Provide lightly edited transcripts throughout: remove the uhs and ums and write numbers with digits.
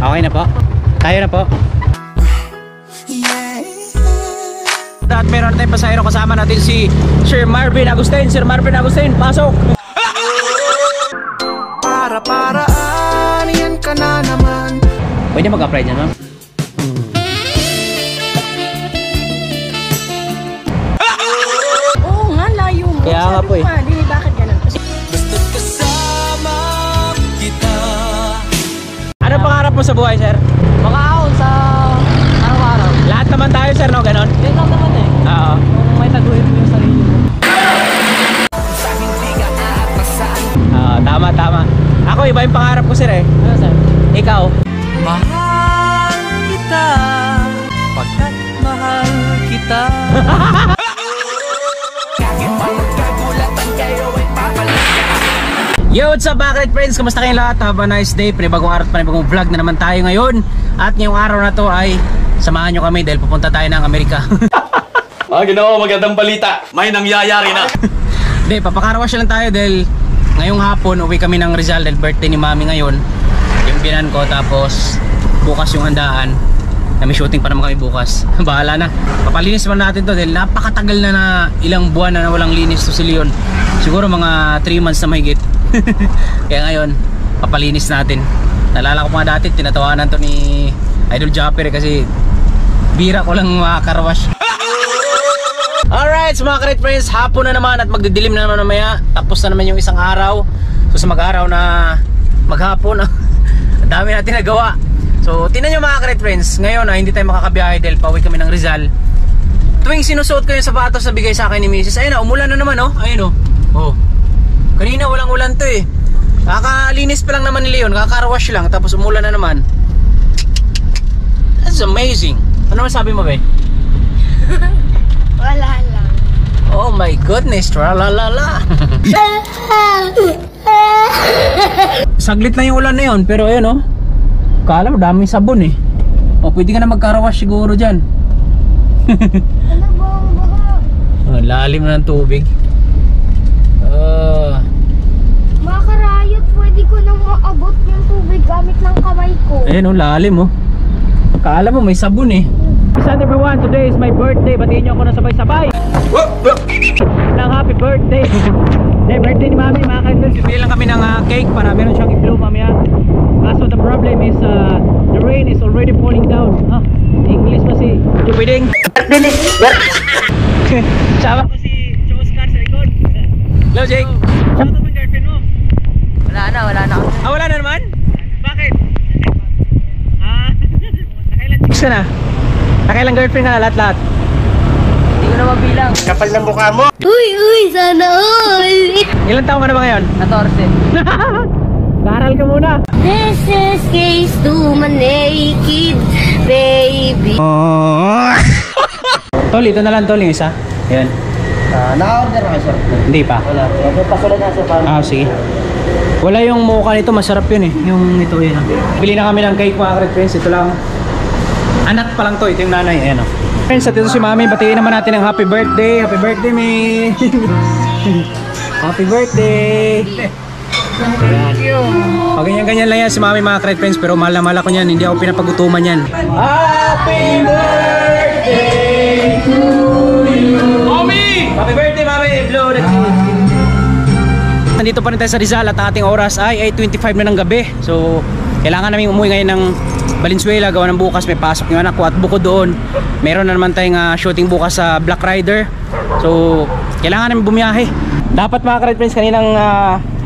Okay na po? Tayo na po. At meron tayong pasahero, kasama natin si Sir Marvin Agustin. Sir Marvin Agustin, pasok! Para-paraan, yan ka na naman. Pwede mag-apply dyan, no? Oo nga, layo mo. Kaya nga po eh. Di, bakit ganun? Basta't kasama kita. Ano pangarap mo sa buhay, sir? Makaahon sa araw-araw. Lahat naman tayo, sir, no? Ganon? Yan lang naman eh. Oo. Kung may taguhin mo yung sarili mo. Tama, tama. Ako, iba yung pangarap ko, sir, eh. Ano, sir? Ikaw? Mahal kita, pagkat mahal kita. Yo, what's up mga Kret Friends? Kamusta kayong lahat? Have a nice day. Panibagong araw at panibagong vlog na naman tayo ngayon. At ngayong araw na to ay samahan nyo kami dahil pupunta tayo ng Amerika. Ginawa, magandang balita. May nangyayari na. Hindi, papakarawash lang tayo dahil ngayong hapon uwi kami ng Rizal dahil birthday ni Mami ngayon. Yung binan ko, tapos bukas yung handaan. May shooting pa naman kami bukas. Bahala na. Papalinis naman natin to dahil napakatagal na ilang buwan na walang linis to si Leon. Siguro mga 3 months na mahigit. Kaya ngayon, papalinis natin. Nalala ko mga dati, tinatawanan to ni Idol Japper kasi bira ko lang makakarawash. Alright, so mga Kret Friends, hapon na naman at magdidilim na naman mamaya. Tapos na naman yung isang araw. So sa mag-araw na maghapon, ang dami natin nagawa. So tingnan nyo mga Kret Friends, ngayon hindi tayo makakabiyahe dahil pauwi kami ng Rizal. Tuwing sinusuot ko yung sapatos na bigay sa akin ni Mrs. Ayun na, umulan na naman oh. Ayun oh. Oh. Kanina walang ulan to eh. Kakalinis pa lang naman ni Leon, kakarawash lang, tapos umulan na naman. That's amazing. Ano masabi mo, be? Wala lang. Oh my goodness, tralalala. Saglit na yung ulan na yun, pero ayun oh. Kala mo daming sabon eh. O pwede ka na magkarawash siguro dyan. Ano ba ang baha? Oh, lalim na ng tubig. Makarayot, pwede ko nang maabot yung tubig gamit ng kamay ko. Ayun oh, lalim oh. Kala mo may sabon eh. What's up everyone? Today is my birthday. Batiin nyo ako na sabay-sabay ng happy birthday. Day birthday ni Mami, mga kaibigan. Bili lang kami ng cake para meron siyang i-blow mamaya. So the problem is the rain is already falling down. English pa si Jupiding. Sama ko si Oscar sa likod. Hello Jake. Shout out mo girlfriend mo. Wala na. Wala na naman? Bakit? Nakailan chicks ka na? Nakailan girlfriend ka na lahat-lahat? Hindi ko na mabilang. Kapal ng mukha mo. Uy, sana all. Ilang taon ka na ba ngayon? 14. Baral ka muna. This is case to my naked baby. Tol, ito na lang tol yung isa. Ayan. Na-order na sir. Hindi pa. Wala. Pasulat na sa pan. Sige. Wala yung mukha nito, masarap yun eh. Yung ito yun. Bili na kami ng cake mga Kret Friends. Ito lang. Anak pa lang to. Ito yung nanay. Ayan o. Friends, at ito si Mami. Batiin naman natin ng happy birthday. Happy birthday, me. Happy birthday. Thank you. O ganyan-ganyan lang yan si Mami mga Kret Friends. Pero mahal na mahal ako yan. Hindi ako pinapagutuman yan. Happy birthday to you. Mami! Happy birthday, Mami. Blow the cake. Nandito pa rin tayo sa Rizal at ating oras ay 8:25 na ng gabi. So kailangan namin umuwi ngayon ng Valenzuela. Gawa ng bukas may pasok yung anak ko. At bukod doon meron na naman tayong shooting bukas sa Black Rider. So kailangan namin bumiyahe. Dapat mga Kret Friends kaninang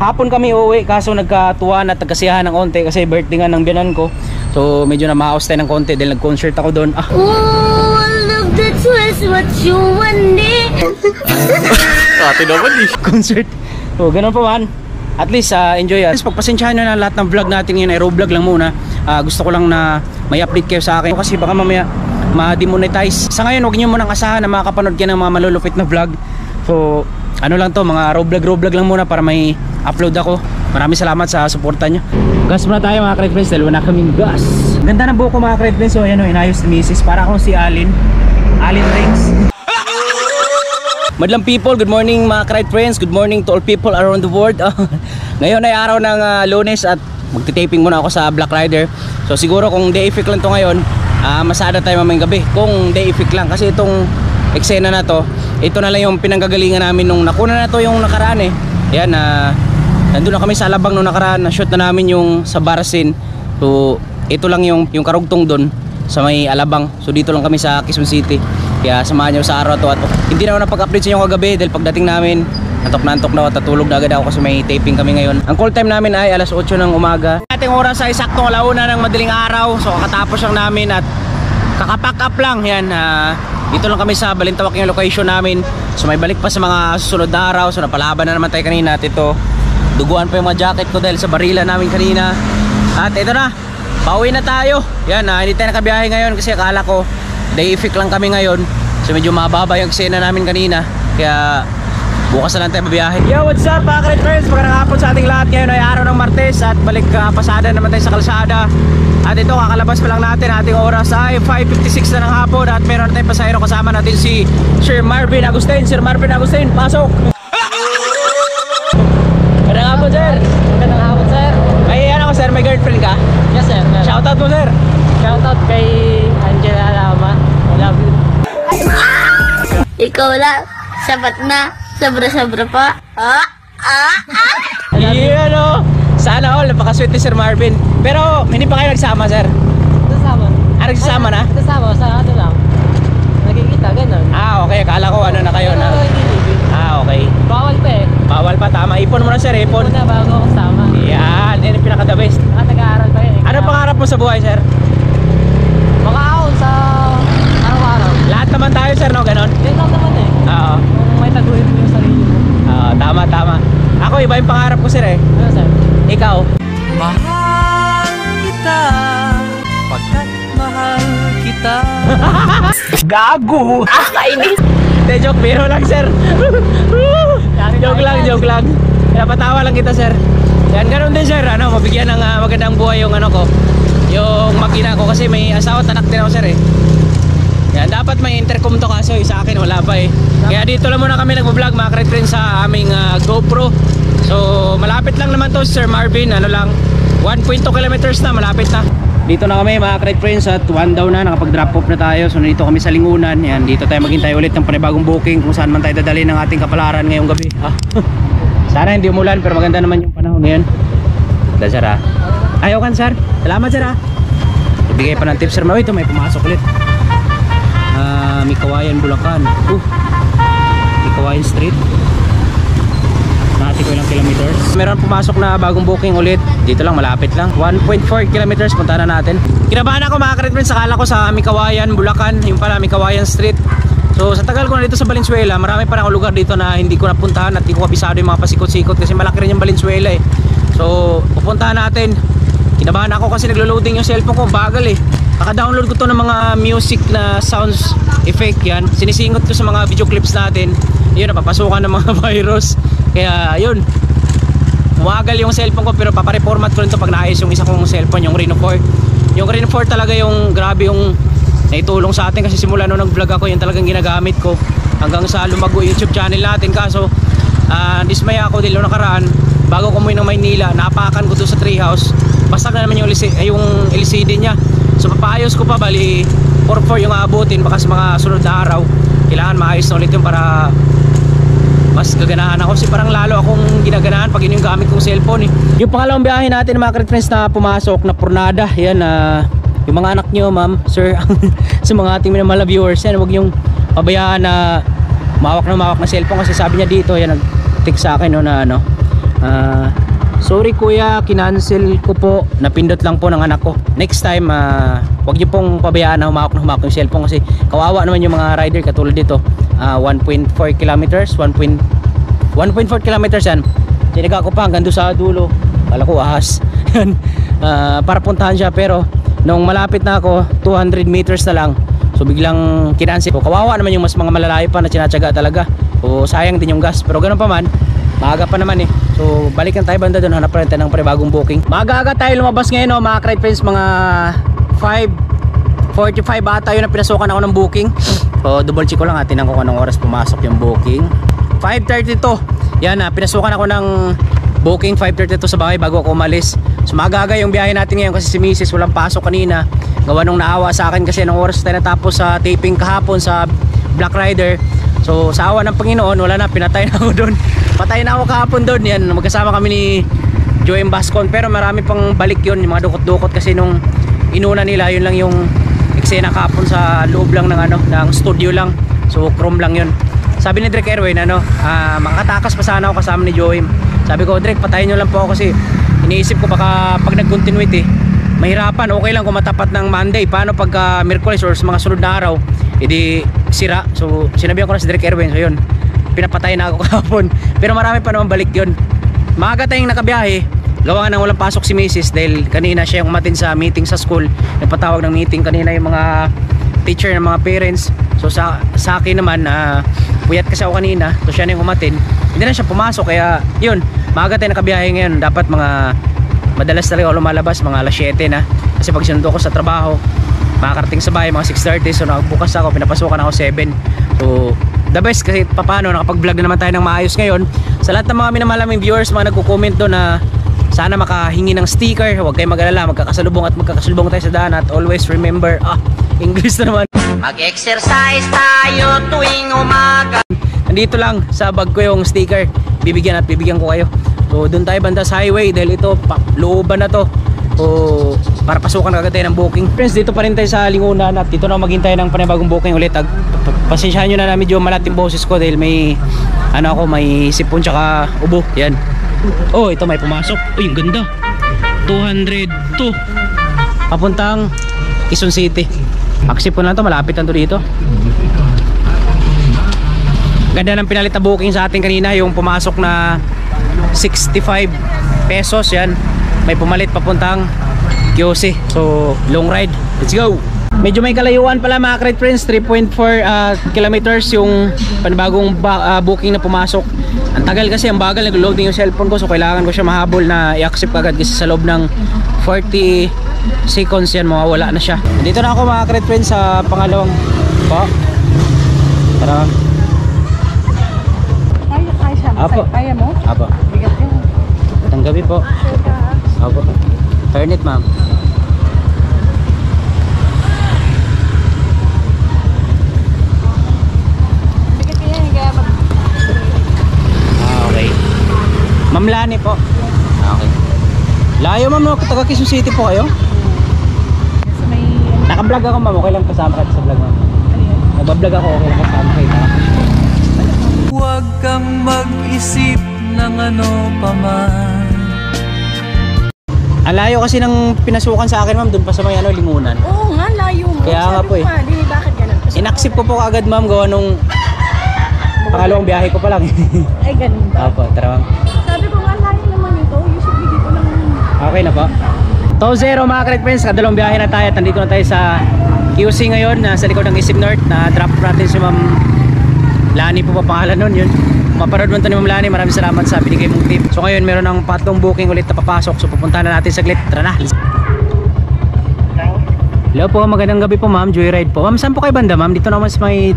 hapon kami uuwi. Kaso nagkatuwaan at nagkasiyahan ng konti kasi birthday nga ng biyanan ko. So medyo na maos tayo ng konti dahil nag-concert ako doon. Oh, look, that was what you wanted. Ate naman eh. Concert. So ganun pa man. At least enjoy yan. Pagpasensyahan nyo na lahat ng vlog natin ngayon. Aero vlog lang muna. Gusto ko lang na may update kayo sa akin. Kasi baka mamaya ma-demonetize. Sa ngayon huwag nyo munang asahan na makakapanood kayo ng mga malulupit na vlog. So ano lang to, mga raw vlog lang muna para may upload ako. Maraming salamat sa suporta nyo. Gas muna tayo mga Kret Friends dahil wala kaming gas. Ganda ng buhok ko mga Kret Friends. So ayan o, inayos ni Mrs. Para akong si Alin Rings. Madlang people, good morning mga Kret Friends. Good morning to all people around the world. Ngayon ay araw ng Lunes at magti-taping muna ako sa Black Rider. So siguro kung day effect lang to ngayon, masada tayo mamayang gabi kung day effect lang, kasi itong eksena na to, ito na lang yung pinanggagalingan namin nung nakuna na to yung nakaraan eh. Yan, nandun na kami sa Alabang nung nakaraan, na shoot na namin yung sa Barasin. So ito lang yung karugtong doon sa may Alabang. So dito lang kami sa Quezon City. Kaya samahan nyo sa araw to. At hindi na ako napag-update sa inyo kagabi dahil pagdating namin antok na ako, tatulog na agad ako kasi may taping kami ngayon. Ang call time namin ay alas 8 ng umaga. Ating oras ay saktong alauna ng madaling araw. So kakatapos lang namin at kakapack up lang. Yan, dito lang kami sa Balintawak yung location namin. So may balik pa sa mga susunod na araw. So napalaban na naman tayo kanina at ito, duguan pa yung mga jacket ko dahil sa barila namin kanina. At ito na, pauwi na tayo. Yan, hindi tayo nakabiyahe ngayon kasi akala ko day effect lang kami ngayon. So medyo mababa yung eksena namin kanina. Kaya bukas na lang tayo mabiyahe. Yo, what's up mga Kret Friends? Magandang hapon sa ating lahat. Ngayon ay araw ng Martes at balik pasada naman tayo sa kalsada. At ito, kakalabas pa lang natin. Ating oras ay 5:56 na ng hapon. At meron tayong pasahero, kasama natin si Sir Marvin Agustin. Sir Marvin Agustin, pasok! Magandang hapon, sir. Magandang hapon, sir. May ano ko, sir? May girlfriend ka? Yes, sir. Shoutout mo, sir. Shoutout kay Angela Lama. I love you. Ikaw lang, sapat na, sobra-sobra pa. Yan o. Sana all, napaka-sweet ni Sir Marvin. Pero hindi pa kayo nagsama, sir? Kasama. Nagsama na? Kasama, sa ano lang. Nakikita, ganun. Okay. Akala ko ano na kayo na. Okay. Bawal pa eh. Bawal pa, tama. Ipon mo na, sir. Ipon. Una bago ako kasama. Yan. Yan yung pinaka-the best. Nag-aaral pa yun. Ano pangarap mo sa buhay, sir? Makaahon sa araw-araw. Lahat naman tayo, sir, no? Ganon? Yan lang naman eh. Oo. Kung may taguhin mo yung sarili mo. Tama. Ako, iba yung pangarap ko, sir, eh. Ano, sir? Ikaw? Mahal kita, pagkat mahal kita. Gago! Kainis! Hindi, joke. Biro lang, sir. Joke lang. Napatawa lang kita, sir. Yan, ganun din, sir. Mabigyan ng magandang buhay yung ano ko. Yung makina ko kasi may asawa at anak din ako, sir, eh. Yan, dapat may intercom to kaso sa akin wala pa eh. Kaya dito lang muna kami nagbo-vlog mga Kret Friends sa aming GoPro. So malapit lang naman to, Sir Marvin. Ano lang, 1.2 kilometers na, malapit na. Dito na kami mga Kret Friends at 1 daw na, nakapag-drop off na tayo. So nandito kami sa Lingunan. Yan, dito tayo maghintay ulit ng panibagong booking kung saan man tayo dadalhin ng ating kapalaran ngayong gabi. Sana hindi umulan pero maganda naman yung panahon ngayon. Dahil, sir, ayaw kan, sir. Salamat, sir. Ibigay pa ng tips, sir. Ito may pumasok ulit. Mikawayan, Bulacan. Mikawayan Street. Nati ko ilang kilometers. Meron pumasok na bagong booking ulit. Dito lang, malapit lang. 1.4 kilometers, punta na natin. Kinabahan ako mga Kret Friends, sakala ko sa Mikawayan, Bulacan. Yung pala, Mikawayan Street. So sa tagal ko na dito sa Valenzuela, marami pa akong lugar dito na hindi ko napuntahan at hindi ko kabisado yung mga pasikot-sikot kasi malaki rin yung Valenzuela eh. So pupuntahan natin. Kinabahan ako kasi naglo-loading yung cellphone ko, bagal eh. Naka-download ko to ng mga music na sounds effect yan. Sinisingot ko sa mga video clips natin. Yun, napapasukan ng mga virus. Kaya yun, umagal yung cellphone ko pero papareformat ko rin to pag naayos yung isa kong cellphone, yung Reno 4. Yung Reno 4 talaga yung grabe yung naitulong sa atin kasi simula nung nag-vlog ako yun talagang ginagamit ko hanggang sa lumago YouTube channel natin. Kaso dismaya ako dahil nung nakaraan bago ko umuwi ng Maynila, napakan ko doon sa treehouse, basag na naman yung LCD nya. So papaayos ko pa, bali 4.4 yung aabutin, baka sa mga sunod na araw kailangan maayos na ulit yung para mas gaganahan ako kasi parang lalo akong ginaganahan pag yun yung gamit kong cellphone eh. Yung pangalawang biyahe natin mga Kret Friends na pumasok na Pornada, yan yung mga anak nyo, ma'am, sir, sa mga ating minamahal na viewers, yan, huwag yung pabayaan na mawak na cellphone kasi sabi niya dito, yan, nag-text sa akin no, na ano, sorry kuya, kinancel ko po, napindot lang po ng anak ko. Next time, huwag niyo pong pabayaan na humawak yung cellphone kasi kawawa naman yung mga rider katulad dito. 1.4 kilometers, 1.4 kilometers yan. Siniga ko pa hanggang doon sa dulo. Kala ko ahas. Para puntahan siya pero nung malapit na ako, 200 meters na lang. So biglang kinancel ko. Kawawa naman yung mas mga malalayo pa na sinatsaga talaga. So sayang din yung gas. Pero ganun pa man, maaga pa naman eh. So balik lang tayo banda doon, hanap pa rin tayo ng panibagong booking. Maaga tayo lumabas ngayon mga Kret Friends, mga 5:45 ata yun na pinasukan ako ng booking. So double check ko lang, tinan ko kung anong oras pumasok yung booking. 5:32. Yan, pinasukan ako ng booking 5:30 to sa bahay bago ako umalis. So magaga yung biyahe natin ngayon kasi si Mrs. walang pasok kanina. Gawa nung naawa sa akin kasi anong oras tayo natapos sa taping kahapon sa Black Rider. So sa awa ng Panginoon, wala na, pinatay na ako doon. Patay na ako kahapon doon. Yan, magkasama kami ni Joem Bascon, pero marami pang balik yun, yung mga dukot-dukot kasi nung inuna nila, yun lang yung eksena kahapon sa loob lang ng ng studio lang. So chrome lang yun. Sabi ni Drake Erwin, makatakas pa sana ako kasama ni Joem. Sabi ko, Drake, patayin nyo lang po ako kasi iniisip ko baka pag nag-continuity, mahirapan. Okay lang kung matapat ng Monday. Paano pagka Miyerkules or sa mga sunod na araw, edi sira. So sinabihan ko na si Drake Erwin. So yun, pinapatay na ako kahapon. Pero marami pa naman balik yun. Maaga tayong nakabiyahe. Gawa nga nang walang pasok si Mrs. dahil kanina siya yung umatin sa meeting sa school. Nagpatawag ng meeting kanina yung mga teacher ng mga parents. So sa akin naman, puyat kasi ako kanina. So siya na yung umatin. Hindi na siya pumasok, kaya yun, maaga tayo nakabiyahe ngayon. Dapat madalas talaga ako lumalabas, mga alas 7 na. Kasi pag sinundo ko sa trabaho, makakarating sa bahay mga 6:30. So nagbukas ako, pinapasukan ako 7. So the best kasi paano, nakapag-vlog na naman tayo ng maayos ngayon. Sa lahat ng mga minamalaming viewers, mga nagko-comment doon na sana makahingi ng sticker, huwag kayong mag-alala, magkakasalubong at magkakasalubong tayo sa daan. At always remember, English na naman, Mag-exercise tayo tuwing umaga. nandito lang sa bag ko yung sticker, bibigyan ko kayo. So doon tayo banda sa highway dahil ito looban na to. So para pasukan agad tayo ng booking. Friends, dito pa rin tayo sa Lingunan at dito na maghintay ng panibagong booking ulit. Pasensyahan nyo na namin medyo malat yung boses ko dahil may may sipon tsaka ubo. Yan. Oh, ito may pumasok. Uy, yung ganda. 202 papuntang Quezon City. Accept ko na to, malapit na to dito. Ganda ng pinalit na booking sa atin kanina, yung pumasok na 65 pesos. Yan, may pumalit papuntang QC. So long ride, let's go. Medyo may kalayuan pala mga Crate Friends, 3.4 kilometers yung panibagong booking na pumasok. Ang tagal kasi, ang bagal, nag-loading yung cellphone ko, so kailangan ko siya mahabol na i-accept agad kasi sa loob ng 40 seconds yan mawawala na siya. Dito na ako mga Crate Friends sa pangalawang po. Tara. Apo. Kaya mo? Apo. Bigat yun. Magandang gabi po. Apo. Turn it, ma'am. Bigat yan, kaya Okay. Ma'am Lani po. Okay. Layo ma'am, no? Taga Quezon City po kayo? may... Naka-vlog ako ma'am, okay lang kasama ka sa vlog ma'am. Nagbablog ako, okay lang kasama kayo. Huwag kang mag-isip ng ano pa man. Ang layo kasi ng pinasukan sa akin ma'am, doon pa sa may Lingunan. Oo nga, layo mo. Kaya nga po eh. Di, bakit ganun? Inaksip ko po agad ma'am, gawa nung pangalawang biyahe ko pa lang. Ay, ganun ba? Opo, tara ma'am. Sabi ko nga, layo naman ito. Usually dito lang. Okay na po. To zero mga Crate Friends, kadalawang biyahe na tayo at nandito na tayo sa QC ngayon, sa likod ng Isip North. Na drop natin si ma'am Lani po pa pangalan nun yun. Maparod mo ito ni ma'am Lani, maraming salamat sa binigay mong tip. So ngayon meron ng patlong booking ulit na papasok, so pupunta na natin saglit. Tara na. Hello po, magandang gabi po ma'am, Joyride po. Ma'am, saan po kayo banda ma'am? Dito naman sa may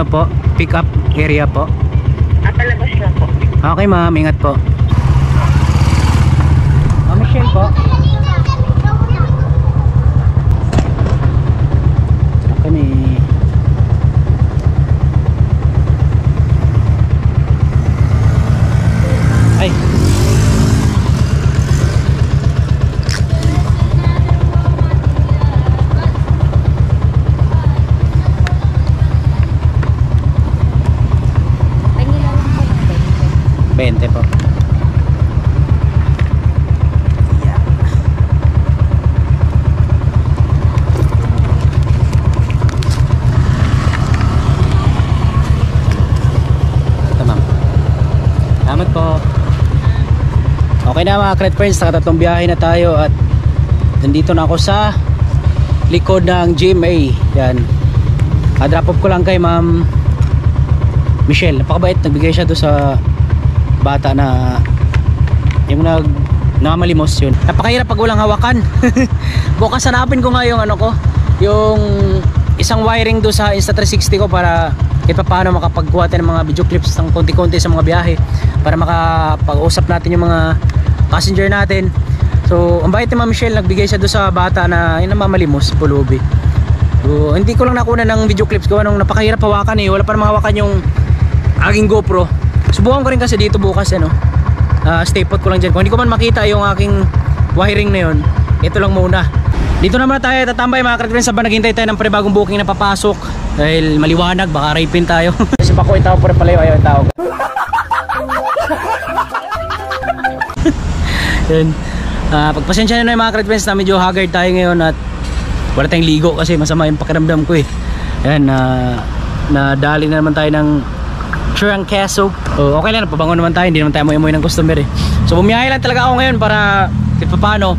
po, pick up area po. Palabas lang po. Okay ma'am, ingat po. Ma'am Michelle po. Kami. Ay. Ay, nilalang po ng 20 po. Ito ma'am. Salamat po. Okay na mga Crate Friends, nakatatlong biyahe na tayo at nandito na ako sa likod ng GMA. Yan. Drop off ko lang kay ma'am Michelle. Napakabait, nagbigay siya doon sa bata na yung namalimos yun. Napakahirap pag walang hawakan. Bukas hanapin ko nga yung yung isang wiring doon sa Insta360 ko para kahit pa paano makapagkuha tayo ng mga video clips ng konti-konti sa mga biyahe. para makapag-usap natin yung mga passenger natin. So ang bait ni Ma'am Michelle, nagbigay siya doon sa bata na yun namamalimos, pulubi. So hindi ko lang nakuna ng video clips ko nung napakahirap hawakan eh. Wala pa namang hawakan yung aking GoPro. Subukan ko rin kasi dito bukas stay put ko lang dyan. Kung hindi ko man makita yung aking wiring na yun, ito lang muna. Dito naman tayo tatambay mga ka-Red Friends habang naghintay tayo ng panibagong booking na papasok. Dahil maliwanag, baka rapin tayo. Kasi bako itaw po rin pala yung ayaw itaw. Yun. Pagpasensya na yung mga ka-Red Friends na medyo haggard tayo ngayon at wala tayong ligo kasi masama yung pakiramdam ko eh. Ayan, nadali na naman tayo ng Trangkaso. Okay lang, napabangon naman tayo, hindi naman tayo umuwi ng customer eh. So bumiyahe lang talaga ako ngayon para paano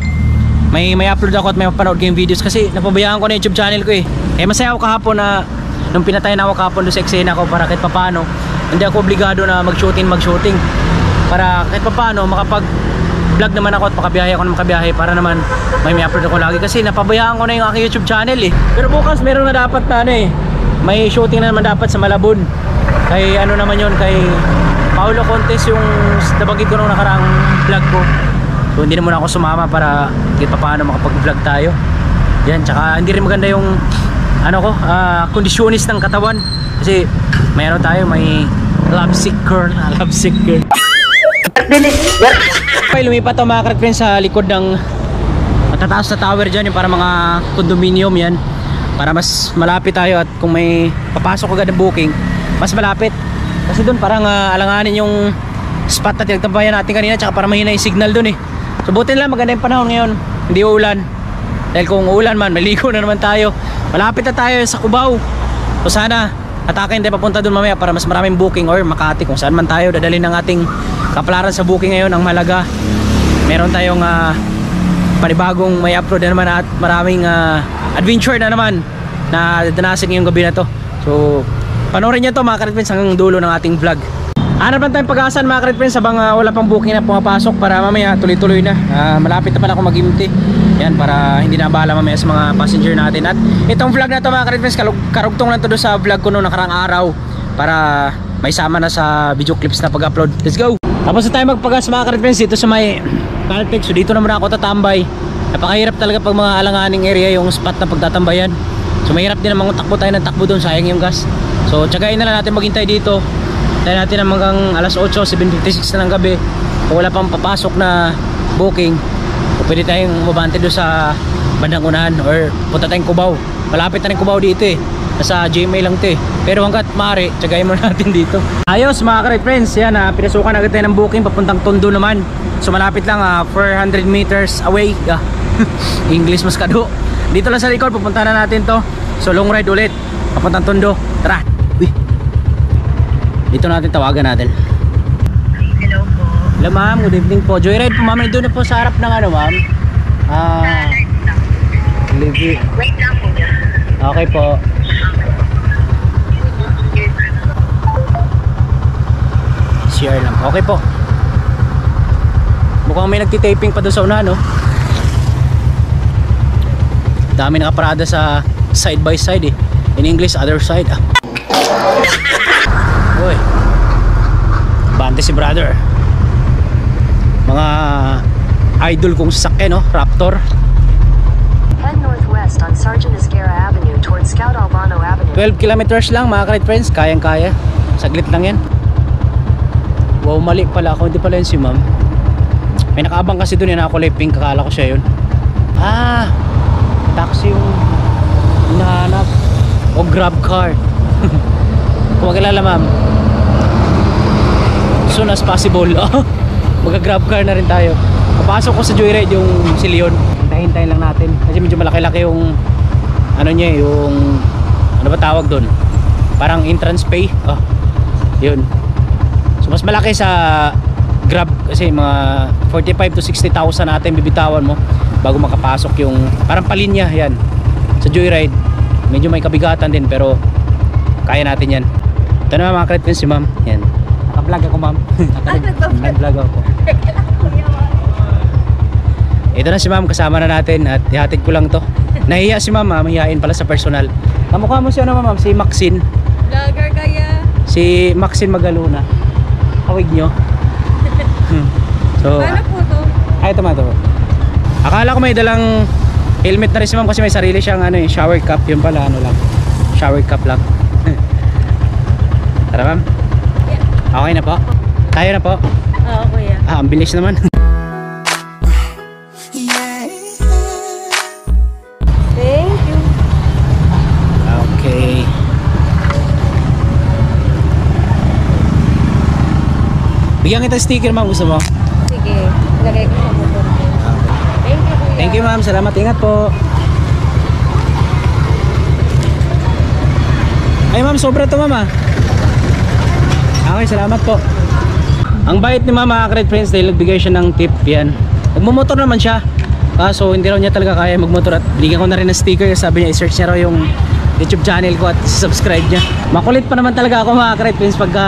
may upload ako at may mapanood ko yung videos kasi napabayaan ko na YouTube channel ko eh. Masaya ako kahapon na nung pinatay na ako kahapon doon sa eksena ko para kahit paano hindi ako obligado na mag-shooting para kahit paano makapag vlog naman ako at makabiyahe ako na makabiyahe para naman may upload ako lagi kasi napabayaan ko na yung aking YouTube channel eh. Pero bukas meron na dapat na may shooting na naman dapat sa Malabon kay naman yun, kay Paulo Contes yung nabanggit ko nung nakaraang vlog ko. So hindi na muna ako sumama para kahit paano makapag-vlog tayo. Yan, tsaka hindi rin maganda yung kondisyonis ng katawan kasi mayroon tayo, may lovesick girl. Okay, lumipat ako mga ka-Red Friends sa likod ng matataas na tower dyan, yung para mga condominium yan, para mas malapit tayo at kung may papasok agad ng booking mas malapit kasi doon parang alanganin yung spot na tinagtambayan natin kanina, tsaka para mahina yung signal doon eh. So buti lang maganda yung panahon ngayon, hindi uulan, dahil kung uulan man maligo na naman tayo. Malapit na tayo sa Cubao, so sana atakin tayo papunta doon mamaya para mas maraming booking, or Makati kung saan man tayo dadalhin ng ating kapalaran sa booking ngayon. Ang malaga meron tayong panibagong may upload na naman at maraming adventure na naman na danasin ngayong gabi na to. So panoorin nyo to mga ka-Red Friends hanggang dulo ng ating vlog. Hanap lang tayong pag-asan mga ka-Red Friends habang wala pang booking na pumapasok para mamaya tuloy-tuloy na. Malapit na pala ako mag-imti. Yan, para hindi na bahala mamaya sa mga passenger natin. At itong vlog na to mga ka-Red Friends, karugtong lang to doon sa vlog ko noong nakarang araw para may sama na sa video clips na pag-upload. Let's go! Tapos na tayo magpagas mga ka-Red Friends dito sa may Caltex. So dito naman ako tatambay. Napakahirap talaga pag mga alanganing area yung spot na pagtatambayan. So mahirap din namang takbo tayo ng takbo doon, sayang yung gas. So tsagain na lang natin maghintay dito. Tayo natin hanggang alas 8, 7:56 na ng gabi. Kung wala pang papasok na booking, o pwede tayong mabante doon sa bandang unahan or punta tayong Cubao. Malapit na rin Cubao dito eh. Nasa GMA lang to eh. Pero hanggat maaari, tsagain mo natin dito. Ayos mga ka-Red Friends, yan pinasukan agad tayo ng booking papuntang Tondo naman. So malapit lang 400 meters away. English mas kado. Dito lang sa likod, pupunta na natin to. So long ride ulit papuntang Tondo. Tara. Uy. Dito natin tawagan natin. Hello po. Hello ma'am, good evening po. Joyride po ma'am, doon na po sa harap ng ma'am. Wait lang po. Okay po. Share lang. Okay po. Mukhang may nagtitaping pa doon sa una, no? Dami nakaparada sa side by side eh. In English, other side. Uy. Bante si brother. Mga idol kong sasakyan, no? Raptor. Head northwest on Sergeant Esguerra Avenue towards Scout Albano Avenue. 12 kilometers lang mga ka-Red Friends, kayang-kaya. Saglit lang yan. Wow, mali pala ako, hindi pala yun si ma'am. May nakaabang kasi doon, nakakulay pink, kakala ko siya yun. Taxi yung hinahanap. O grab car. Kung magkalala ma'am, soon as possible. Magka-grab car na rin tayo. Papasok ko sa Joyride yung si Leon. Hintayin lang natin kasi medyo malaki-laki yung niya, yung ano ba tawag doon, parang entrance pay. Yun. So mas malaki sa Grab kasi mga 45 to 60,000 natin bibitawan mo bago makapasok yung parang palinya. Yan sa Joyride medyo may kabigatan din pero kaya natin yan. Ito na mga ka-Red Friends si ma'am. Yan, naka-vlog ako ma'am. Naka-vlog ako. Ito na si ma'am, kasama na natin at ihatid ko lang to. Nahiya si ma'am, mahihain pala sa personal. Kamukha mo si ma'am, si Maxine. Vlogger kaya. Si Maxine Magaluna. Kawig nyo. So, Paano po to? ay, ito ma to. Akala ko may dalang helmet na rin si ma'am kasi may sarili siyang ano, shower cap. Yun pala, ano lang. Shower cap lang. Tara ma'am. Okay na po? Tayo na po? Oo, kuya. Ang bilis naman. Thank you. Okay. Bigyan kita sticker ma'am, gusto mo? Sige, lagay ko sa motor. Thank you, kuya. Thank you ma'am, salamat, ingat po. Ay ma'am, sobra to ma'am ah. Okay, salamat po. Ang bait ni ma'am mga ka-Red Friends dahil nagbigay siya ng tip yan. Nagmumotor naman siya. Kaso hindi raw niya talaga kaya magmotor at binigyan ko na rin ng sticker. Sabi niya i-search niya raw yung YouTube channel ko at subscribe niya. Makulit pa naman talaga ako mga ka-Red Friends pagka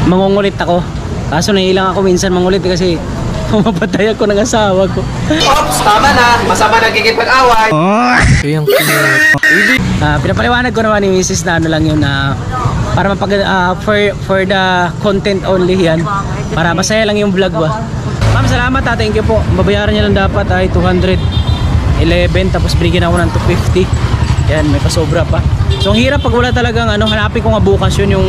mangungulit ako. Kaso naiilang ako minsan mangulit kasi mapatay ako ng asawa ko. Ops, tama na. Masama nagkikipag-away. Pinapaliwanag ko naman ni Mrs. na ano lang yun na para for the content only yan. Para masaya lang yung vlog ba. Ma'am, salamat ha. Thank you po. Babayaran niya lang dapat ay 211 tapos binigyan ako ng 250. Yan, may pasobra pa. So ang hirap pag wala talagang ano, hanapin ko nga bukas yun yung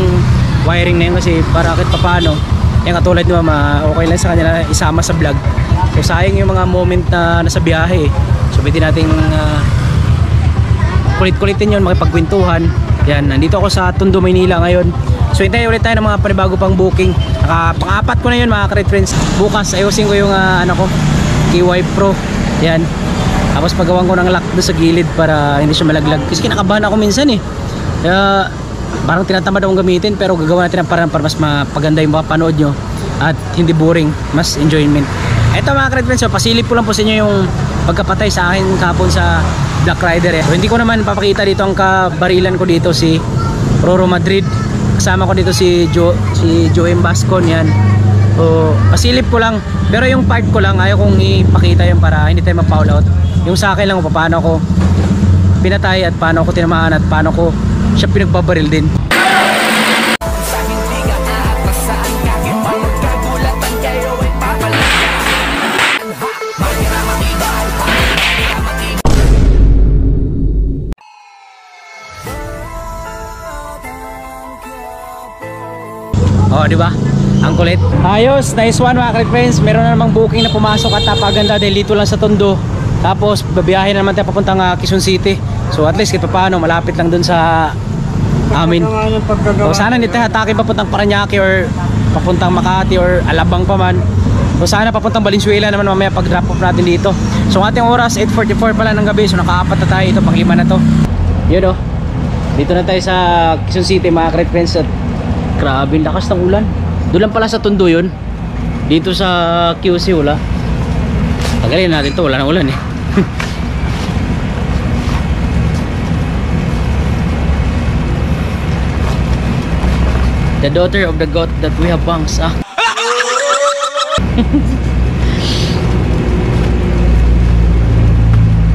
wiring na yun kasi para kahit papaano. Yan katulad ni mama, okay lang sa kanya na isama sa vlog. So sayang yung mga moment na nasa biyahe. So pwede nating kulit-kulitin yun, makipagkwentuhan. Yan, nandito ako sa Tondo, Maynila ngayon. So hintayin ulit tayo ng mga panibago pang booking. Pang-apat ko na yun mga ka-Red Friends. Bukas ayusin ko yung ano ko, KY Pro. Yan. Tapos pagawan ko ng lock doon sa gilid para hindi siya malaglag. Kasi kinakabahan ako minsan eh. Kaya parang tinatamad akong gamitin pero gagawa natin ang parang para mas mapaganda yung mapapanood nyo at hindi boring, mas enjoyment. Eto mga ka-Red Friends, so pasilip ko lang po sa inyo yung pagkapatay sa akin kapon sa Black Rider eh. So, hindi ko naman papakita dito ang kabarilan ko dito si Roro Madrid. Kasama ko dito si Joem Bascon yan. So pasilip ko lang pero yung part ko lang ayaw kong ipakita yung para hindi tayo ma-foul out. Yung sa akin lang kung paano ko pinatay at paano ko tinamaan at paano ko siya pinagbabaril din. Oh, di ba? Ang kulit. Ayos, nice one mga ka-Red Friends. Meron na namang booking na pumasok at napaganda dahil dito lang sa Tondo. Tapos babiyahin na naman tayo papuntang Quezon City. So at least kahit paano malapit lang dun sa amin. So sana hindi tayo hatake papuntang Parañaque or papuntang Makati or Alabang pa man. So sana papuntang Valenzuela naman mamaya pag drop off natin dito. So ang ating oras 8:44 pala ng gabi. So nakaapat na tayo, ito pang-5 na to. Yun oh. Dito na tayo sa Quezon City mga ka-Red Friends at grabe lakas ng ulan. Doon lang pala sa Tondo yun. Dito sa QC wala. Tagalin natin to, wala nang ulan eh. The daughter of the god that we have bangs ah.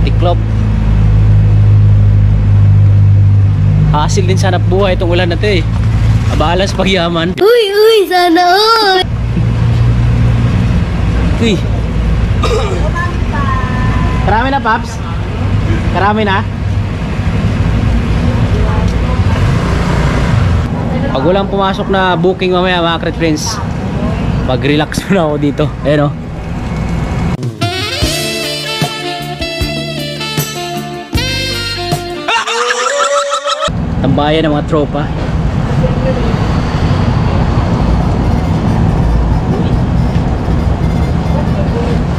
Tiklop. Hasil din sana buhay itong ulan na to eh. Abalas pagyaman. Uy, sana all. Uy. Karami na, Paps? Karami na? Pag walang pumasok na booking mamaya mga ka-Red Friends, mag-relax muna ako dito. Ayan o. Tambayan ng mga tropa.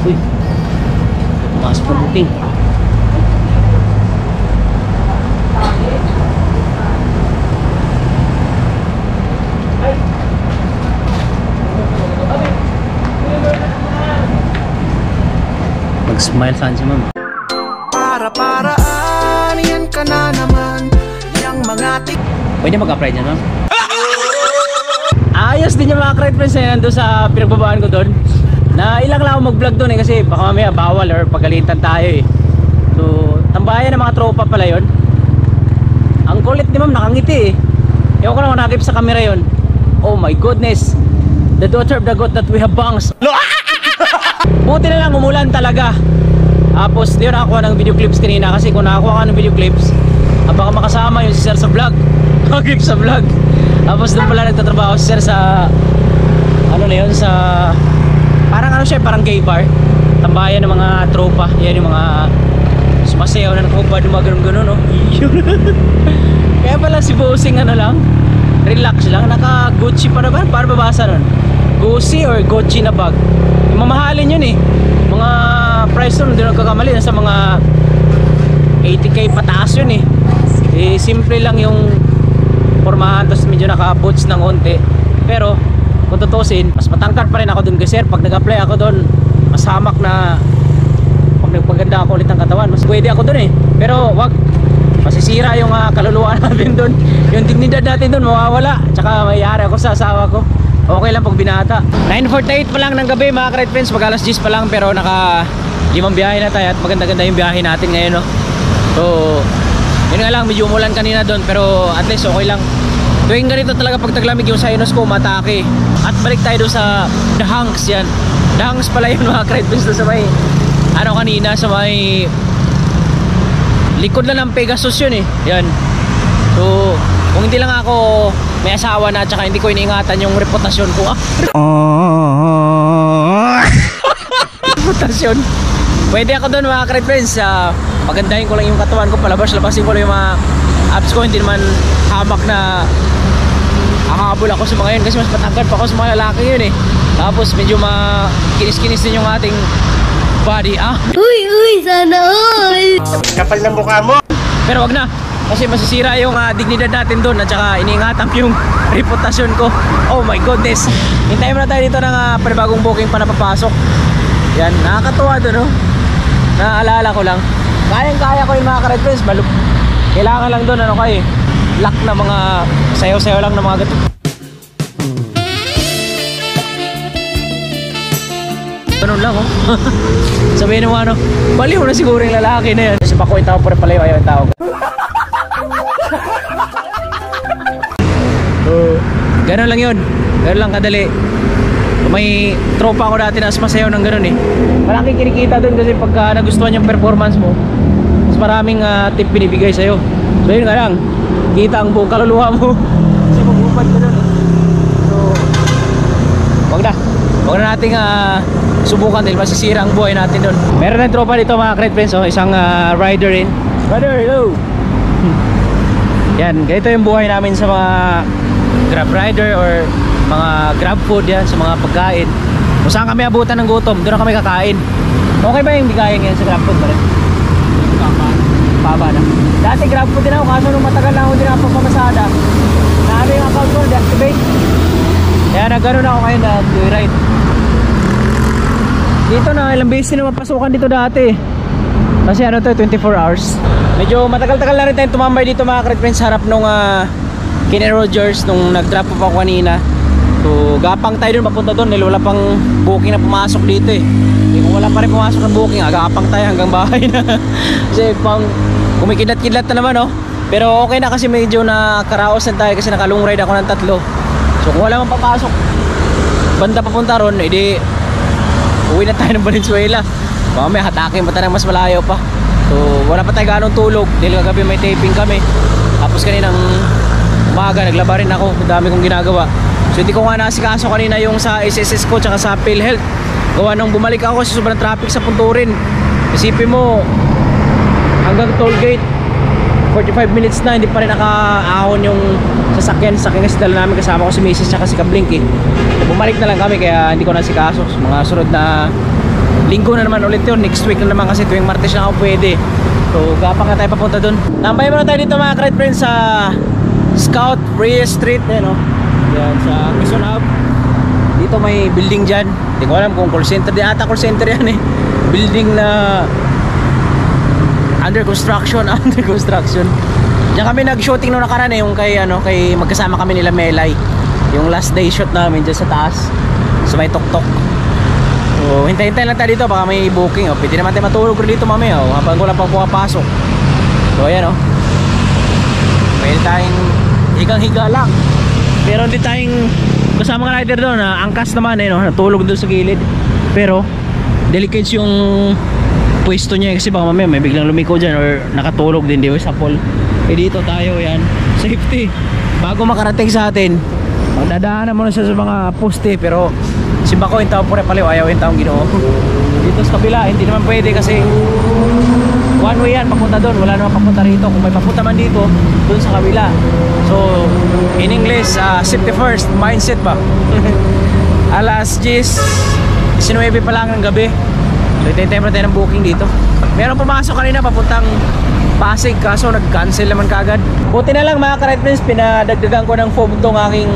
Uy, pumasok na booking. Mag-smile saan si ma'am. Para-paraan, yan ka na naman. Yang mga Pwede mag-apply dyan, ma'am? Ayos din yung mga ka-Red Friends na yan doon sa pinagbabaan ko doon. Na ilang lang ako mag-vlog doon eh kasi baka mamaya bawal or pagalitan tayo eh. So, tambayan ng mga tropa pala yon. Ang kulit ni ma'am, nakangiti eh. Ewan ko na kung nakip sa camera yon. Oh my goodness. The daughter of the goat that we have bangs. Buti na lang umulan talaga. Tapos di na nakakuha ng video clips kanina. Kasi kung nakakuha ka ng video clips, baka makasama yung si sir sa vlog. Clip sa vlog. Tapos doon pala nagtatrabaho si sir sa ano na yun, sa parang ano siya, parang gay bar. Tambayan ng mga tropa. Yan yung mga sumasayaw na nakahubad, mga ganun-ganun, no? Kaya pala si Bossing ano lang, relax lang, naka Gucci pa na ba? Para babasa nun, Gucci or Gucci na bag. Yung mamahalin yun eh. Mga price nun, hindi nagkakamali, nasa mga 80k pataas yun eh. Eh simple lang yung pormahan, tapos medyo naka boots ng onte. Pero kung tutusin, mas matangkad pa rin ako dun kasi sir. Pag nag-apply ako dun, mas hamak na pag nagpaganda ako ulit ng katawan, mas pwede ako dun eh. Pero wag, masisira yung kaluluwa natin dun. Yung dignidad natin dun mawawala. Tsaka mayayari ako sa asawa ko. Okay lang pag binata. 9:48 pa lang ng gabi mga ka-Red Friends. Mag alas 10 pa lang, pero naka 5 biyahe na tayo. At maganda-ganda yung biyahe natin ngayon, no? So yun nga lang, medyo umulan kanina dun, pero at least okay lang. Tuwing ganito talaga pag taglamig yung sinus ko matake. At balik tayo doon sa The Hanks yan. The Hanks pala yun mga ka-Red Friends, sa may ano kanina, sa may likod na ng Pegasus yun eh. Yan. So kung hindi lang ako may asawa na, tsaka hindi ko iniingatan yung reputasyon ko. Reputasyon. Pwede ako doon mga ka-Red Friends. Pagandahin ko lang yung katawan ko, palabas-labasin ko lang yung mga abs ko. Hindi naman hamak na hahabol ako sa mga yun, kasi mas matangkad pa ako sa mga lalaki yun eh. Tapos medyo makinis-kinis din yung ating body. Uy, sana all! Kapal ng mukha mo. Pero wag na, kasi masisira yung dignidad natin doon. At saka iniingatan yung reputasyon ko. Oh my goodness. Hintayin mo na tayo dito ng panibagong booking pa na papasok. Yan, nakakatuwa doon, no? Naaalala ko lang, kayang-kaya ko yung mga ka-Red Friends. Kailangan lang doon ano kayo, luck na mga sayaw-sayaw lang na mga gato. Ganun lang, oh. Sabihin mo ano, baliw na siguro yung lalaki na yan. Kasi bako yung tao pa rin pala yung ayaw yung tao. Ganun lang yun, ganun lang kadali. May tropa ako dati na masayaw ng ganun eh. Malaking kinikita dun kasi pagka nagustuhan yung performance mo, mas maraming tip binibigay sa'yo. So yun nga lang, kita ang buong kaluluwa mo. Kasi mag-upad ka dun eh. So wag na nating subukan dahil masisira ang buhay natin dun. Meron ng tropa dito mga ka-Red Friends, isang rider rin. Rider, hello! Yan, ganito yung buhay namin sa mga Grab rider or mga Grab food yan, sa mga pagkain. Kung saan kami abutan ng gutom, doon na kami kakain. Okay ba yung bigayan yan sa Grab food ba rin? Paba na. Dati Grab food din ako, kaso nung matagal na ako din ako pamamasada, naano yung account ko, deactivate. Kaya nagkaroon ako ngayon na joyride. Dito na, ilang beses na mapasukan dito dati. Kasi ano to, 24 hours. Medyo matagal-tagal na rin tayong tumambay dito mga ka-Red Friends, harap nung Kenny Rogers nung nag-drop up ako kanina. So gapang tayo dun papunta dun dahil wala pang booking na pumasok dito eh. Kung wala pa rin pumasok ng booking, agapang tayo hanggang bahay na. Kasi pang kumikidlat-kidlat na naman, no? Pero okay na kasi medyo nakaraos na tayo kasi nakalong ride ako ng 3. So kung wala man papasok banda papunta ron, edi uwi na tayo ng Valenzuela. Baka may hatakin pa tayo ng mas malayo pa. So wala pa tayo ganong tulog dahil kagabi may taping kami. Tapos kaninang umaga naglaba rin ako, dami kong ginagawa. So hindi ko nga nasikaso kanina yung sa SSS ko tsaka sa PhilHealth. Gawa nung bumalik ako kasi sobrang traffic sa Punturin. Isipin mo hanggang toll gate 45 minutes na hindi pa rin nakaahon yung sasakyan kasi dala namin, kasama ko si Mrs. tsaka si Kablink eh. Bumalik na lang kami kaya hindi ko nasikaso. Mga sunod na linggo na naman ulit yun, next week na naman kasi tuwing Martes na ako pwede. So gapang na tayo papunta dun. Tambay muna tayo dito mga ka-Red Friends sa Scout Reyes Street eh, no? Yan sa Quezon Hub. Dito may building dyan, hindi ko alam kung call center din ata, call center yan eh. Building na under construction. Diyan kami nag-shooting noong nakaraan eh, yung kay magkasama kami nila Melay. Yung last day shoot namin dyan sa taas, sa may tuktok. So hintay-hintay lang tayo dito, baka may booking. Pwede naman tayo matulog dito mamaya habang wala pang pumapasok. So ayan pwede tayong higang-higa lang, pero hindi tayong kasama ka rider doon, angkas naman no, natulog doon sa gilid. Pero delicate yung pwesto niya kasi baka mamaya may biglang lumiko dyan or nakatulog din di ba sa pole. Dito tayo yan, safety. Bago makarating sa atin, magdadaanan muna siya sa mga poste. Pero simba ko yung taong pure paliw, ayaw yung taong Ginoo. Dito sa kabila hindi naman pwede kasi one way yan papunta doon, wala naman papunta rito. Kung may papunta man dito, doon sa kabila. So in English, safety first mindset ba. Alas 19 pa lang ng gabi. So itay-time na tayo ng booking dito. Meron pumasok kanina papuntang Pasig, kaso nag-cancel naman kagad. Buti na lang mga ka-ride friends, pinadagdagan ko ng foam tong aking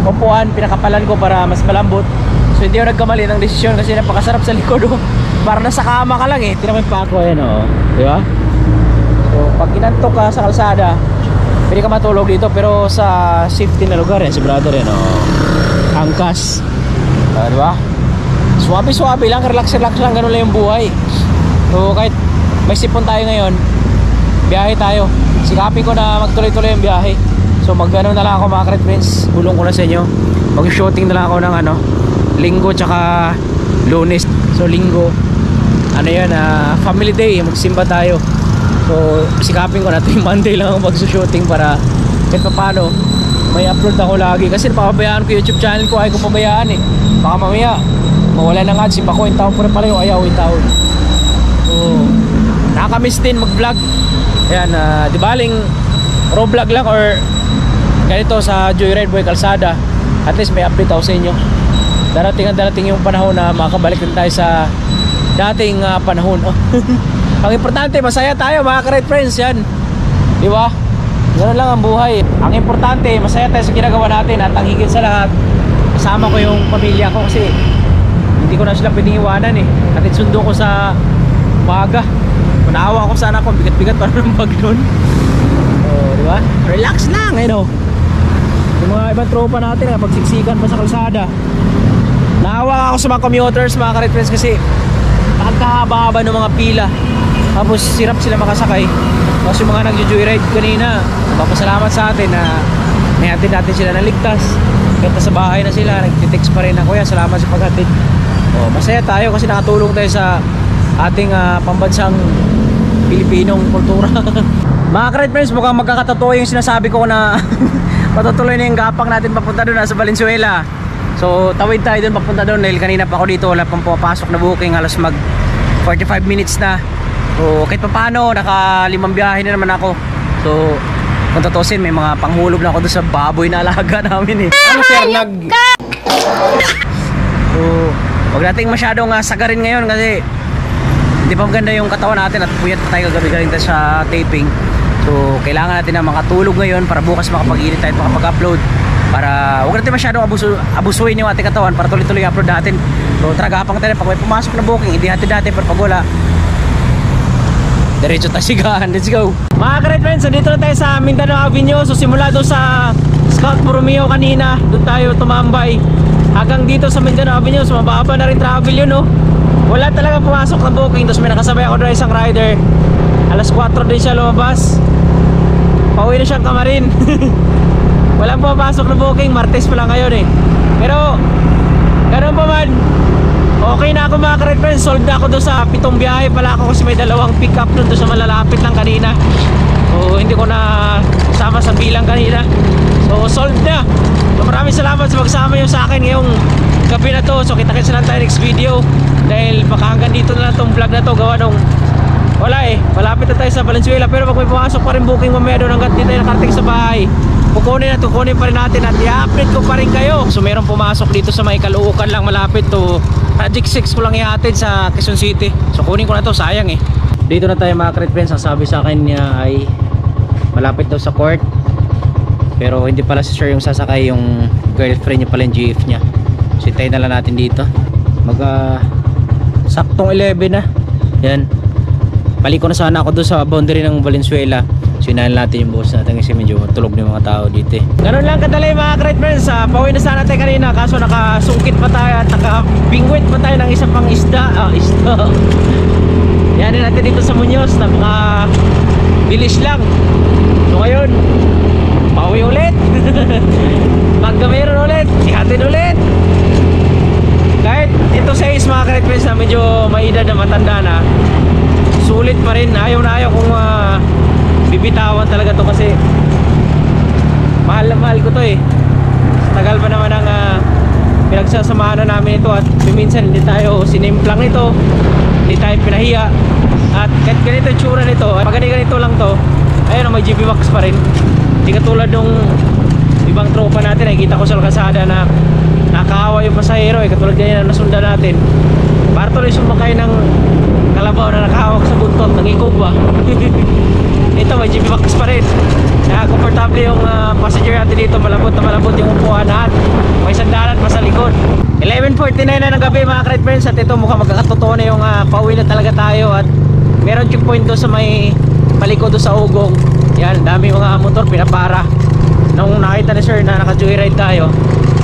upuan, pinakapalan ko para mas malambot. So hindi ako nagkamali ng desisyon kasi napakasarap sa likod. Para nasa kama ka lang eh. Tinamay pa ako yan di ba? So pag kinantok ka sa kalsada, pwede ka matulog dito, pero sa safety na lugar yan, si brother yan angkas, di ba? Swabe lang, relax lang, ganun lang yung buhay. So kahit may sipon tayo ngayon, biyahe tayo. Sikapin ko na magtuloy-tuloy yung biyahe. So mag-ano na lang ako mga ka-ride friends, bulong ko na sa inyo. Mag-shooting na lang ako ng Linggo tsaka Lunes. So Linggo, family day, magsimba tayo. So sikapin ko na ito yung Monday lang ako mag-shooting para kahit pa paano may upload ako lagi. Kasi napapabayaan ko YouTube channel ko, ayaw ko pabayaan baka mamaya mawala na nga, simba ko yung taon pala yung ayaw yung taon. So nakakamiss din mag-vlog. Ayan, di baling raw vlog lang or ganito sa Joyride Boy Kalsada, at least may update ako sa inyo. Darating yung panahon na makakabalik din tayo sa dating panahon. Ang importante, masaya tayo mga ka-ride friends, yan. Di ba? Ganoon lang ang buhay. Ang importante, masaya tayo sa ginagawa natin, at ang higit sa lahat, kasama ko yung pamilya ko kasi hindi ko na sila pwedeng iwanan At sundo ko sa umaga. Naawa ko sana ako, bigat-bigat para ng bag doon. Di ba? Relax lang, Yung mga ibang tropa natin, pagsiksikan pa sa kalsada. Naawa ako sa mga commuters, mga ka-ride friends, kasi pagkahaba-haba ng mga pila. Tapos sirap sila makasakay. Tapos yung mga nag-joyride kanina, papasalamat sa atin na may hatid natin sila na ligtas. Kahit sa bahay na sila, nag-text pa rin na, kuya, salamat sa paghatid. Masaya tayo kasi nakatulong tayo sa ating pambansang Pilipinong kultura. Mga ka-ride friends, mukhang magkakatotoo yung sinasabi ko na patutuloy na yung gapang natin papunta doon sa Valenzuela. So tawid tayo doon papunta doon dahil kanina pa ako dito, wala pang pumapasok na booking, halos mag 45 minutes na. So kahit pa paano, naka 5 biyahe na naman ako. So kung tutusin, may mga panghulog na ako doon sa baboy na alaga namin Ano sir, So huwag nating masyadong sagarin ngayon kasi hindi pa maganda yung katawan natin at puyat pa tayo kagabi galing tayo sa taping. So kailangan natin na makatulog ngayon para bukas makapag-edit tayo at makapag-upload. Para huwag natin masyadong abusuin yung ating katawan para tuloy-tuloy upload natin. So tragapang tayo, pag may pumasok na booking, hindi natin dati, pero pag wala, diretso tayo sigahan. Let's go. Mga ka-ride friends, dito na tayo sa Mindanao Avenue. So simula doon sa Scout Borromeo kanina, doon tayo tumambay hanggang dito sa Mindanao Avenue. So mababa na rin travel yun Wala talaga pumasok na booking. Tapos may nakasabay ako doon isang rider. Alas 4 din siya lumabas. Pauwi na siyang Kamarin. Walang pumapasok na booking. Martes pa lang ngayon Pero ganun pa man, okay na ako mga ka-ride friends. Sold na ako doon sa 7 biyahe pala ako kasi may 2 pick up doon sa malalapit lang kanina. So hindi ko na sama sa bilang kanina. So sold na. So maraming salamat sa magsama nyo sa akin ngayong gabi na to. So kita-kits na tayo next video. Dahil baka hanggang dito na lang tong vlog na to, gawa nung wala malapit na tayo sa Valenzuela. Pero pag may pumasok pa rin booking mamaya doon hanggang dito tayo nakarating sa bahay, kukunin pa rin natin at i-update ko pa rin kayo. So meron pumasok dito sa may Caloocan lang malapit to Project 6 ko lang ihatid sa Quezon City. So kunin ko na to, sayang Dito na tayo mga ka-ride friends. Ang sabi sa akin niya ay malapit daw sa court, pero hindi pala si sure yung sasakay, yung girlfriend niya pala yung GF niya. So hintayin na lang natin dito. Saktong 11 na. Yan. Balik ko na sana ako doon sa boundary ng Valenzuela. So inahin natin yung boss natin kasi medyo tulog na yung mga tao dito Ganun lang kadali mga ka-ride friends. Pauwi na sana tayo kanina kaso nakasungkit pa tayo at nakabingwit pa tayo ng isa pang isda. Yan din natin dito sa Muñoz. Napaka-bilis lang. So ngayon, pauwi ulit. Meron ulit, ihatid ulit. Kahit ito sa is mga ka-red friends na medyo maedad na matanda na, sulit pa rin. Ayaw na ayaw kung bibitawan talaga to kasi mahal na mahal ko to eh. Tagal pa naman ang pinagsasamahan na namin ito at minsan hindi tayo sinimplang nito, hindi tayo pinahiya. At kahit ganito yung tsura nito, pag ganito lang to, ayun may GB Max pa rin. Hindi katulad nung ibang tropa natin, nakikita ko sa kalsada na nakahawa yung pasahero eh, katulad ganyan na nasundan natin. Para tuloy sumakay ng kalabaw na nakahawak sa buntot, nangikog ba? Ito may GB Max pa rin. Kaya komportable yung passenger natin dito, malambot na malambot yung upuan at may sandalan pa sa likod. 11:49 na ng gabi mga ka-red friends, at ito mukhang magkakatotoo na yung pauwi na talaga tayo. At meron checkpoint doon sa may palikod doon sa Ugong. Yan, dami mga motor pinapara. Nung nakita ni sir na naka-joyride tayo,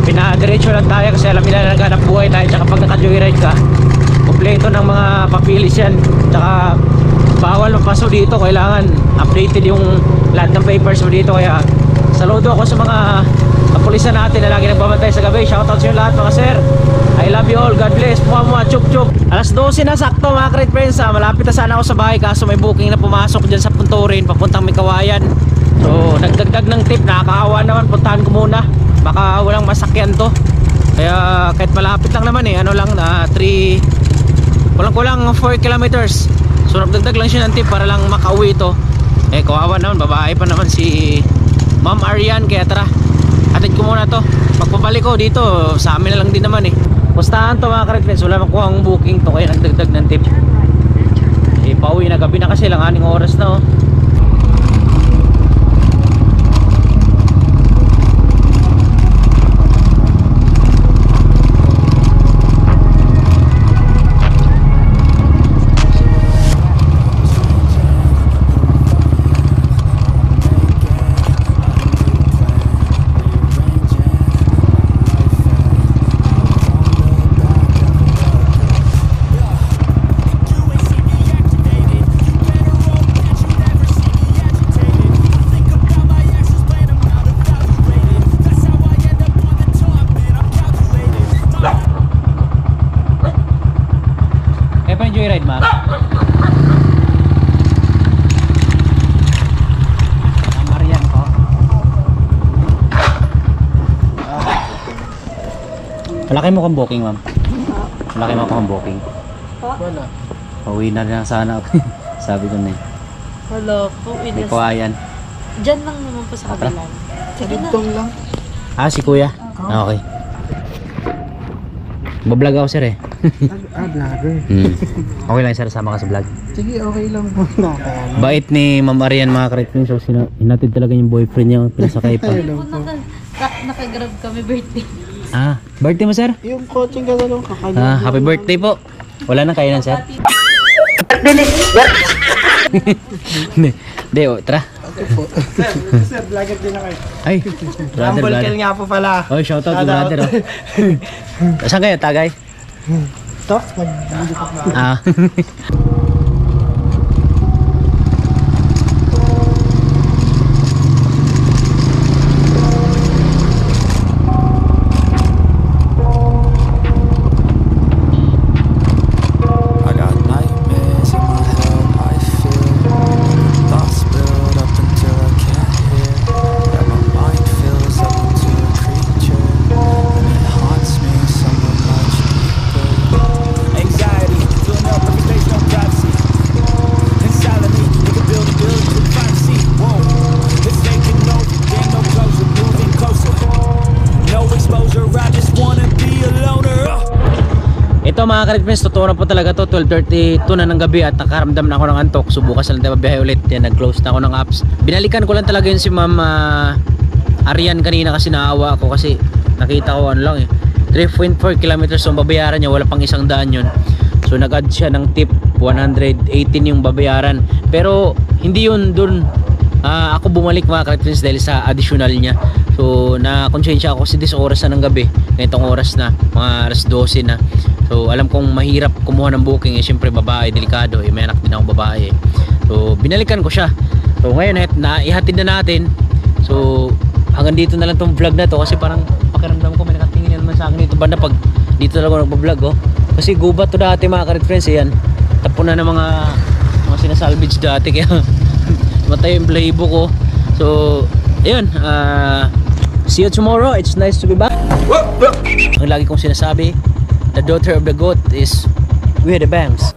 pinadiretso lang tayo kasi alam nila na naghanap buhay tayo. Tsaka pag naka-joyride ka, kompleto ng mga papilis yan. Tsaka bawal mapasok dito, kailangan updated yung lahat ng papers mo dito. Kaya saludo ako sa mga kapulisan natin na lagi nagbabantay sa gabi. Shoutout sa inyo lahat mga sir. I love you all, God bless. Mua chup chup. Alas 12 na sakto mga ka-red friends. Malapit na sana ako sa bahay kaso may booking na pumasok dyan sa Punturin papuntang Mikawayan. So nagdagdag ng tip, nakakaawa naman, puntahan ko muna, baka walang masakyan to. Kaya kahit malapit lang naman eh, ano lang na 3 kulang 4 kilometers. So nagdagdag lang siya ng tip para lang makauwi to. Eh kawawa naman, babae pa naman si Ma'am Arian. Kaya tara, hatid ko muna to. Pagpabalik ko dito, sa amin na lang din naman eh. Pustahan to mga ka-red friends, wala makuha ang booking to, kaya nagdagdag ng tip. Eh pauwi na, gabi na kasi, lang 6 oras na oh. Joyride ma? Marian ko. Malaki mo kang booking ma'am? Malaki mo kang booking? Wala. Pauwi na lang sana ako. Sabi ko na eh. Wala po. May kawayan. Diyan lang naman po sa kabila. Sige na. lang. Ah, si kuya? Ah, okay. Bablog ako sir eh. Vlogger. Okay lang sir, sama ka sa vlog. Sige, okay lang po. Bait ni Ma'am Arian mga ka-red friends. So hinatid talaga yung boyfriend niya, pinasakay pa. Nakagrab kami birthday. Ah, birthday mo sir? Yung coaching ka lang kakalimutan. Ah, happy birthday po. Wala nang kainan sir? Hindi, oh, tara. Sir, vlogger din ako. Ay, brother, Humble brother. nga po pala. Oh, shoutout to brother. Oh. Saan kayo, Tagay? Tok, Ah. I got nightmares in my head, I feel thoughts build up until I can't hear. Yeah, my mind fills up into a creature, and it haunts me somewhere much deeper. Anxiety, filling up every station on privacy. Inside of me, you can build a building with privacy. Whoa, this ain't getting over, ain't no closure, moving closer. No exposure, I just wanna be a loner. Ito mga ka-red friends, totoo na po talaga to. 12:32 na ng gabi at nakaramdam na ako ng antok. So bukas na lang tayo mabiyahe ulit. Yan, nag-close na ako ng apps. Binalikan ko lang talaga yun si Ma'am Arian kanina kasi naawa ako kasi nakita ko ano lang eh, 3.4 kilometers yung babayaran niya, wala pang 100 yun. So nag-add siya ng tip, 118 yung babayaran. Pero hindi yun dun ako bumalik mga ka-red friends dahil sa additional niya. So na-konsensya ako kasi 10 oras na ng gabi, ganitong oras na, mga alas 12 na. So alam kong mahirap kumuha ng booking eh, syempre babae, delikado eh, may anak din akong babae eh. So binalikan ko siya. So ngayon ihatid na natin. So hanggang dito na lang tong vlog na to kasi parang pakiramdam ko may nakatingin naman sa akin dito banda pag dito talaga ako nagbablog oh. Kasi gubat to dati mga ka-red friends yan. Tapo na ng mga sinasalvage dati kaya matay yung blaybo ko. So ayun, see you tomorrow. It's nice to be back. Ang lagi kong sinasabi, the daughter of the goat is with the bangs.